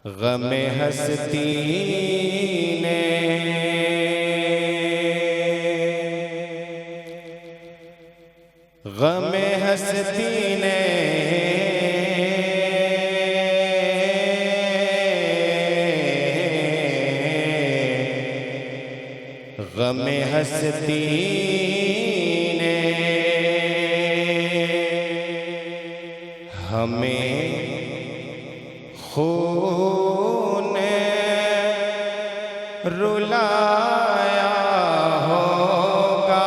गमे हस्ती ने गमे हस्ती ने गमे हस्ती ने हमें खून रुलाया होगा।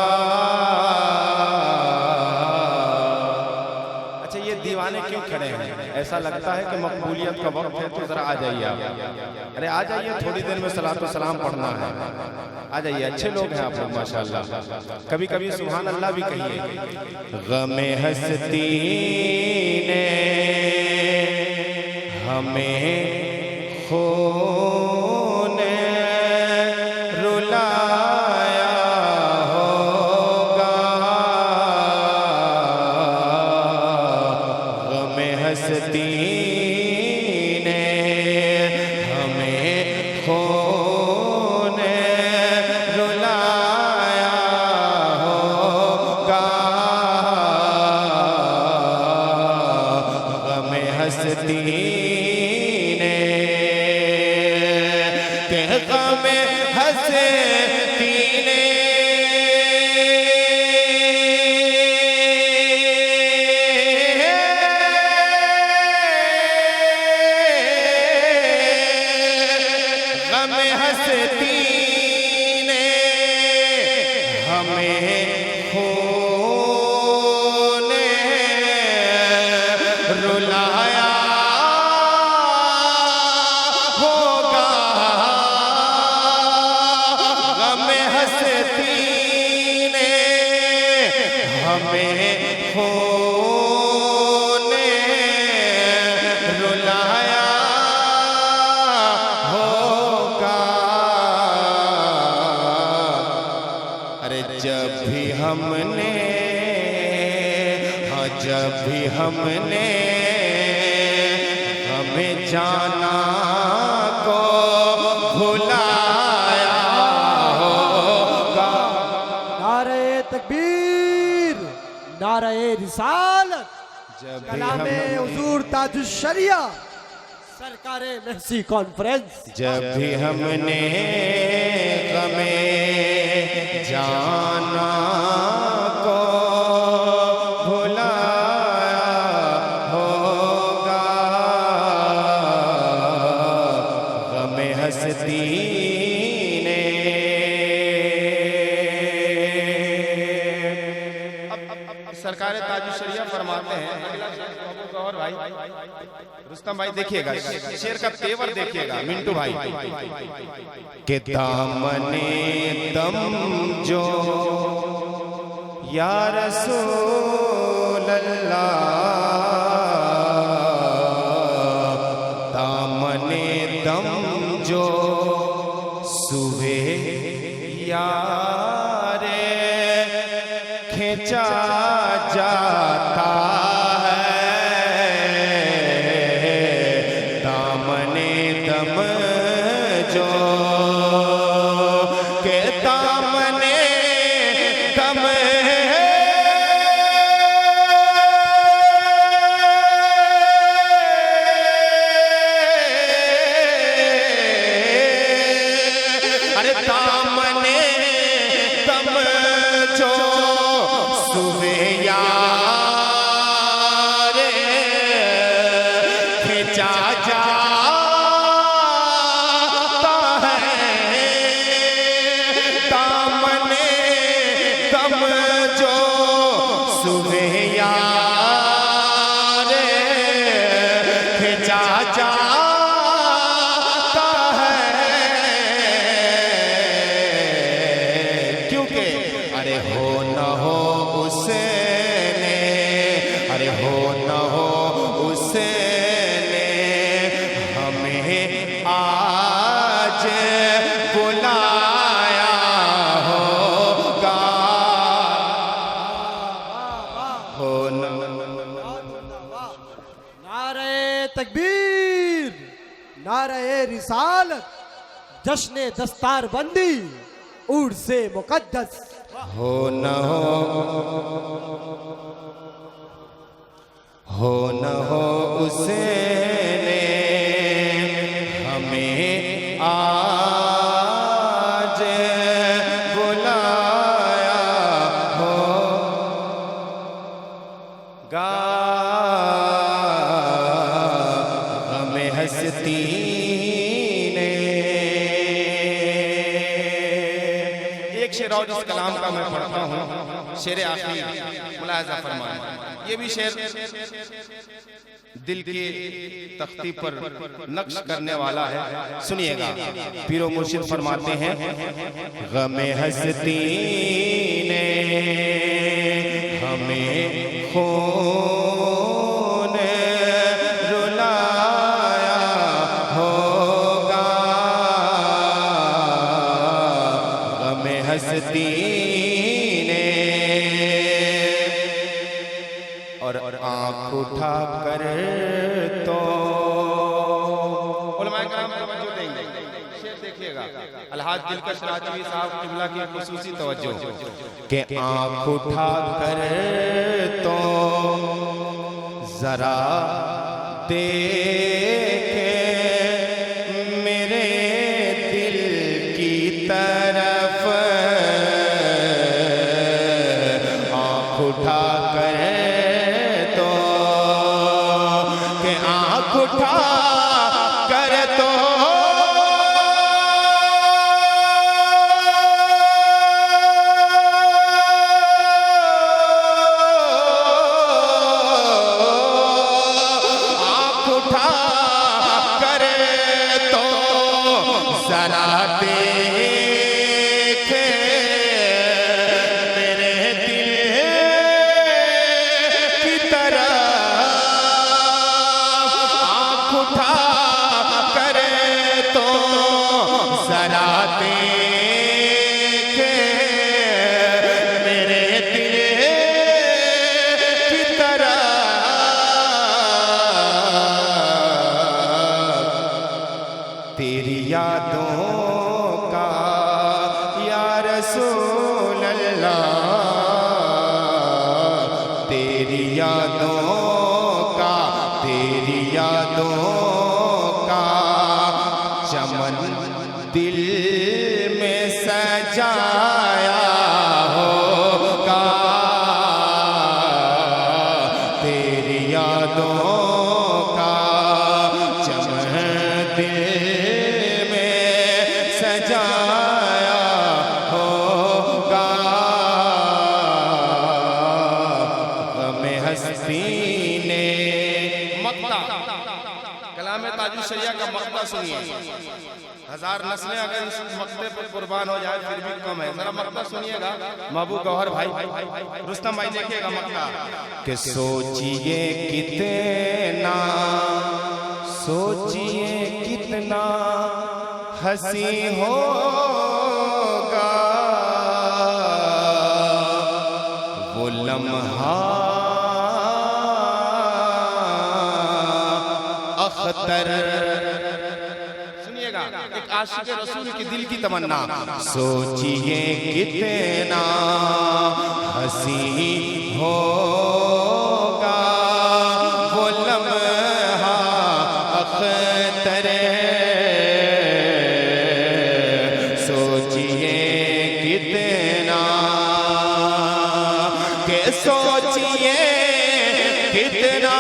अच्छा, ये दीवाने क्यों खड़े हैं? ऐसा लगता है कि मकबूलियत का वक्त है, तो जरा आ जाइए आप। अरे आ जाइए, थोड़ी देर में सलातो सलाम पढ़ना है। आ जाइए, अच्छे लोग हैं आप लोग माशाल्लाह। कभी कभी सुभान अल्लाह भी कहिए। गमे हस्ती ने हमें खून रुलाया होगा। गमे हस्ती ने हमें खून रुलाया होगा। गमे हस्ती गमे हस्ती ने गमे हस्ती ने हमें खून रुलाया हमें खून रुलाया होगा। अरे जब भी हमने जब भी हमने हमें जाना को भुलाया होगा। नारे तकबीर, नारे रिसालत, कलामे हुजूर ताजुश शरिया, सरकारे महसी कॉन्फ्रेंस। जब भी हमने गमे जाना को भुलाया होगा। गमे हस्ती ने सरकार ताजुश शरिया फरमाते हैं। गौर भाई, रुस्तम भाई देखिएगा, शेर का तेवर देखिएगा। मिंटू भाई के दामने दम जो या रसूल अल्लाह, दामने दम जो सुबह यारे खींचा जाता है। दामने दम जो के दामने दम अरे दामने दम जो सुबह यारे खींचा जाता है। दामने दम जो सुबह यारे खींचा जाता है। क्योंकि अरे हो न हो उसने, अरे हो न हो उसने हमें आज बुलाया होगा। हो न नारे तकबीर, नारे रिसालत, जश्न दस्तार बंदी, उड़ से मुकद्दस। हो न हो उसे ने हमें आज बुलाया होगा, हमें हस्ती ने। एक शेर और इस कलाम का मैं पढ़ता हूँ, शेर आखिर मुलाहिजा फरमाएं। ये भी शेर दिल की तख्ती पर नक्श करने वाला है, सुनिएगा। पीरो मुर्शिद फरमाते हैं, गमे हस्ती ने हमें खून रुलाया होगा, गमे हस्ती ने। और आँख उठा कर तो उलमाए किराम तवज्जो देंगे, शेर देखिएगा। अलहाज दिलकश राजवी साहब किबला की खुसूसी तवज्जो के आँख उठा कर तो जरा देखे मेरे दिल की तरफ, आँख उठा कर उठा कर तो आँख उठा कर तो जरा देखे मेरे दिल की तरफ, उठा करे तो जरा देखे मेरे दिल की तरफ। तेरी यादों का या रसूल अल्लाह, तेरी यादों का, तेरी यादों चमन दिल में सजाया होगा, तेरी यादों का चमन दिल में सजाया होगा, गमे हस्ती ने। मक्ता कलाम ताजुल शरिया का मक्ता सुनिए। हजार नस्लें अगर इस मक्ते पर कुर्बान हो जाए फिर भी कम है। जरा मक्ता सुनिएगा महबूब गौहर भाई, रुस्तम भाई देखिएगा मक्ता कि सोचिए कितना, सोचिए कितना हंसी होगा वो लम्हा अख्तर। सुनिएगा एक आशिक रसूल की दिल की तमन्ना, सोचिए कितना हंसी होगा वो लम्हा अख्तर, सोचिए कितना, के सोचिए कितना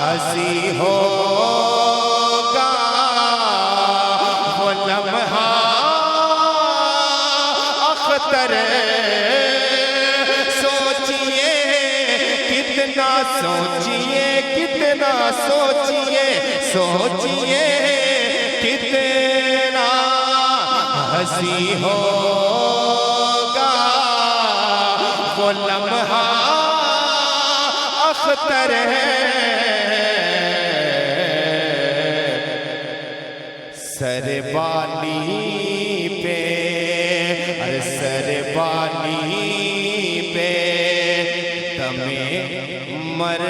हंसी होगा वो लम्हा अख्तर, सोचिए कितना, सोचिए कितना, सोचिए, सोचिए कितना हंसी होगा वो लम्हा अख्तर है। सरबानी पे, अरे सरबानी पे तमे मर